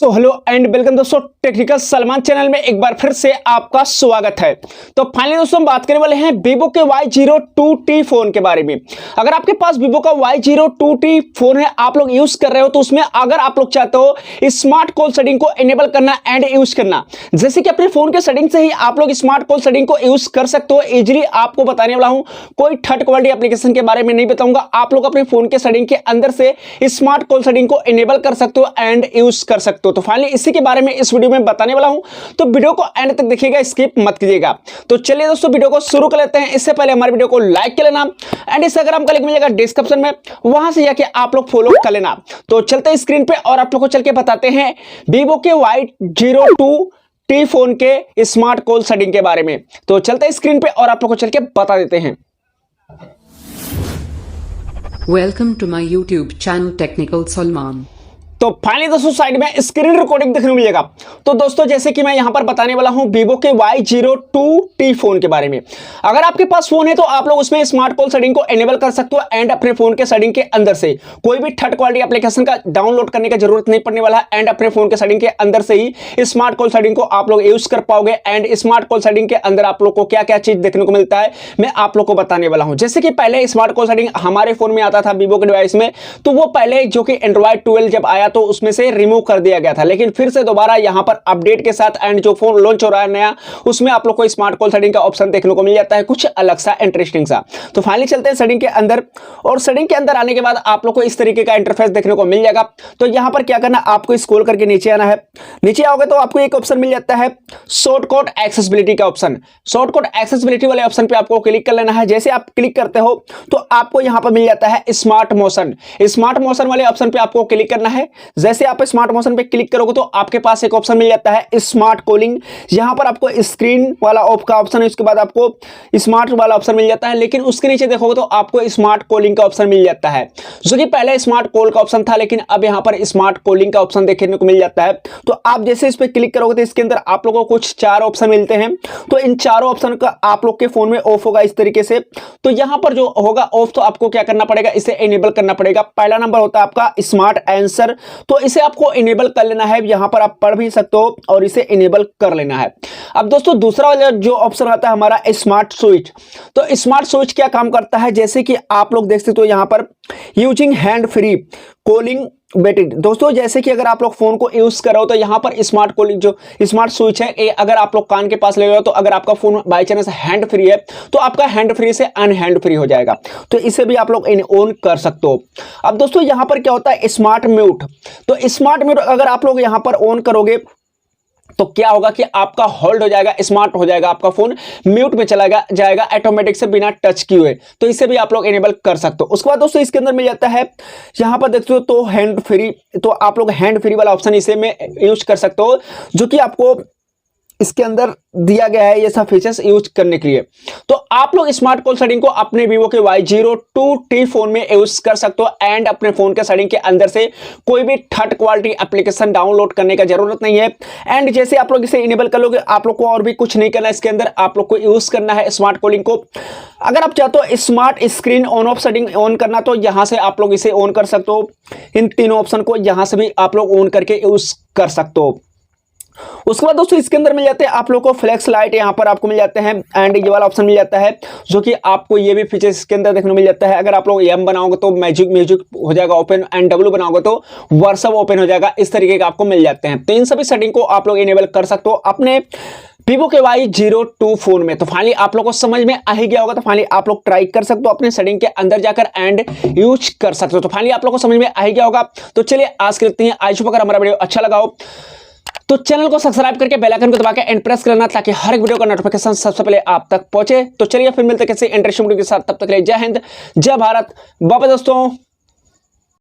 So hello and welcome दोस्तों, technical Salman channel में एक बार फिर से आपका स्वागत है। तो फाइनली दोस्तों हम बात करने वाले हैं वीवो के Y02T फोन के बारे में। अगर आपके पास वीवो का Y02T फोन है, आप लोग यूज कर रहे हो, तो उसमें अगर आप लोग चाहते हो स्मार्ट कॉल सेटिंग को इनेबल करना एंड यूज करना, जैसे कि अपने फोन के सेटिंग से ही आप लोग स्मार्ट कॉल सेटिंग को यूज कर सकते हो इजिली। आपको बताने वाला हूं, कोई थर्ड क्वालिटी एप्लीकेशन के बारे में नहीं बताऊंगा। आप लोग अपने फोन के सेटिंग के अंदर से स्मार्ट कॉल सेटिंग को इनेबल कर सकते हो एंड यूज कर सकते हो। तो फाइनली इसी के बारे में इस वीडियो में बताने वाला हूं, तो वीडियो को एंड तक देखिएगा, स्किप मत कीजिएगा। तो चलिए दोस्तों वीडियो को शुरू कर लेते हैं। इससे पहले हमारे वीडियो को लाइक कर लेना एंड इंस्टाग्राम का लिंक मिलेगा डिस्क्रिप्शन में, वहां से जाके आप लोग फॉलो कर लेना। तो चलते हैं स्क्रीन पे और आप लोग को चल के बताते हैं वीवो के Y02T फोन के स्मार्ट कॉल सेटिंग के बारे में। तो चलते हैं स्क्रीन पे और आप लोग को चल के बता देते हैं। Welcome to my YouTube channel Technical Salman। तो फाइनली दोस्तों साइड में स्क्रीन रिकॉर्डिंग देखने को मिलेगा। तो दोस्तों जैसे कि मैं यहां पर बताने वाला हूं वीवो के Y02T फोन के बारे में। अगर आपके पास फोन है तो आप लोग उसमें स्मार्ट कॉल सेटिंग को इनेबल कर सकते हो एंड अपने फोन के सेटिंग के अंदर से कोई भी थर्ड क्वालिटी एप्लीकेशन का डाउनलोड करने की जरूरत नहीं पड़ने वाला है एंड अपने फोन के सेटिंग के अंदर से ही स्मार्ट कॉल सेटिंग को आप लोग यूज कर पाओगे। एंड स्मार्ट कॉल सेटिंग के अंदर आप लोग को क्या क्या चीज देखने को मिलता है मैं आप लोग को बताने वाला हूं। जैसे कि पहले स्मार्ट कॉल सेटिंग हमारे फोन में आता था वीवो के डिवाइस में, तो वो पहले जो कि एंड्रॉइड 12 जब आया तो उसमें से रिमूव कर दिया गया था, लेकिन फिर से दोबारा यहां पर अपडेट के साथ एंड जो फोन लॉन्च हो रहा है नया, उसमें आप लोग को स्मार्ट कॉल सेटिंग का ऑप्शन देखने को मिल जाता है, कुछ अलग सा इंटरेस्टिंग सा। तो फाइनली चलते हैं सेटिंग के अंदर, और सेटिंग के अंदर आने के बाद आप लोग को इस तरीके का इंटरफेस देखने को मिल जाएगा। तो यहां पर क्या करना, आपको स्क्रॉल करके नीचे आना है। नीचे आओगे तो आपको एक ऑप्शन मिल जाता है शॉर्टकट एक्सेसिबिलिटी का ऑप्शन। शॉर्टकट एक्सेसिबिलिटी वाले ऑप्शन पे आपको क्लिक कर लेना है। जैसे आप क्लिक करते हो तो आपको यहां पर मिल जाता है स्मार्ट मोशन। स्मार्ट मोशन वाले ऑप्शन पे आपको क्लिक करना है। जैसे आप स्मार्ट मोशन पे क्लिक करोगे तो आपके पास एक ऑप्शन मिल जाता है स्मार्ट कॉलिंग। यहां पर आपको स्क्रीन वाला ऑफ का ऑप्शन है, उसके बाद आपको स्मार्ट वाला ऑप्शन मिल जाता है, लेकिन उसके नीचे देखोगे तो आपको स्मार्ट कॉलिंग का ऑप्शन मिल जाता है, जो कि पहले स्मार्ट कॉल का ऑप्शन था, लेकिन अब यहां पर स्मार्ट कॉलिंग का ऑप्शन देखने को मिल जाता है। तो आप जैसे इस पे क्लिक करोगे तो इसके अंदर आप लोगों को कुछ चार ऑप्शन मिलते हैं। तो इन चारों ऑप्शन का आप लोग के फोन में ऑफ होगा इस तरीके से। तो यहां पर जो होगा ऑफ, तो आपको क्या करना पड़ेगा, इसे इनेबल करना पड़ेगा। पहला नंबर होता है आपका स्मार्ट आंसर, तो इसे आपको इनेबल कर लेना है। यहां पर आप पढ़ भी सकते हो और इसे इनेबल कर लेना है। अब दोस्तों दूसरा वाला जो ऑप्शन आता है हमारा स्मार्ट स्विच। तो स्मार्ट स्विच क्या काम करता है, जैसे कि आप लोग देख सकते हो यहां पर using hand free calling battery. दोस्तों जैसे कि अगर आप लोग फोन को यूज कर रहे हो तो यहां पर स्मार्ट कॉलिंग जो स्मार्ट स्विच है, अगर आप लोग कान के पास ले हो तो अगर आपका phone by chance hand free है तो आपका हैंड फ्री से अनहैंड फ्री हो जाएगा। तो इसे भी आप लोग ऑन कर सकते हो। अब दोस्तों यहां पर क्या होता है स्मार्ट म्यूट। तो स्मार्ट म्यूट अगर आप लोग यहां पर ऑन करोगे तो क्या होगा कि आपका होल्ड हो जाएगा, स्मार्ट हो जाएगा, आपका फोन म्यूट में चला जाएगा ऑटोमेटिक से बिना टच किए हुए। तो इसे भी आप लोग इनेबल कर सकते हो। उसके बाद दोस्तों इसके अंदर मिल जाता है यहां पर देखते हो तो हैंड फ्री। तो आप लोग हैंड फ्री वाला ऑप्शन इसे में यूज कर सकते हो, जो कि आपको इसके अंदर दिया गया है ये सब फीचर्स यूज करने के लिए। तो आप लोग स्मार्ट कॉल सेटिंग को अपने वीवो के Y02T फोन में यूज कर सकते हो एंड अपने फोन के सेटिंग के अंदर से कोई भी थर्ड क्वालिटी एप्लीकेशन डाउनलोड करने का जरूरत नहीं है। एंड जैसे आप लोग इसे इनेबल कर लोगे, आप लोग को और भी कुछ नहीं करना है। इसके अंदर आप लोग को यूज करना है स्मार्ट कॉलिंग को। अगर आप चाहते हो smart screen on off setting on करना, तो यहां से आप लोग इसे ऑन कर सकते हो। इन तीनों ऑप्शन को यहां से भी आप लोग ऑन करके यूज कर सकते हो। उसके बाद दोस्तों इसके अंदर मिल जाते हैं आप लोग को फ्लैश लाइट, यहां पर आपको मिल जाते हैं एंड ये वाला ऑप्शन मिल जाता है, जो कि आपको ये भी फीचर इसके अंदर देखने को मिल जाता है। अगर आप लोग एम बनाओगे तो म्यूजिक हो जाएगा ओपन एंड डब्ल्यू बनाओगे तो व्हाट्सएप ओपन हो जाएगा। इस तरीके का आपको मिल जाते हैं। तो इन सभी सेटिंग को आप लोग इनेबल कर सकते हो अपने वीवो के Y02 फोन में। तो फाइनली आप लोग को समझ में आ ही गया होगा। तो फाइनली आप लोग ट्राई कर सकते हो अपने सेटिंग के अंदर जाकर एंड यूज कर सकते हो। तो फाइनली आप लोग को समझ में आ ही गया होगा। तो चलिए आज करते हैं। आई होप अगर हमारा वीडियो अच्छा लगा हो तो चैनल को सब्सक्राइब करके बेल आइकन को दबा के एंड प्रेस करना, ताकि हर एक वीडियो का नोटिफिकेशन सबसे पहले आप तक पहुंचे। तो चलिए फिर मिलते हैं किसी इंटरेस्टिंग वीडियो के साथ। तब तक के लिए जय हिंद, जय भारत, बाय बाय दोस्तों।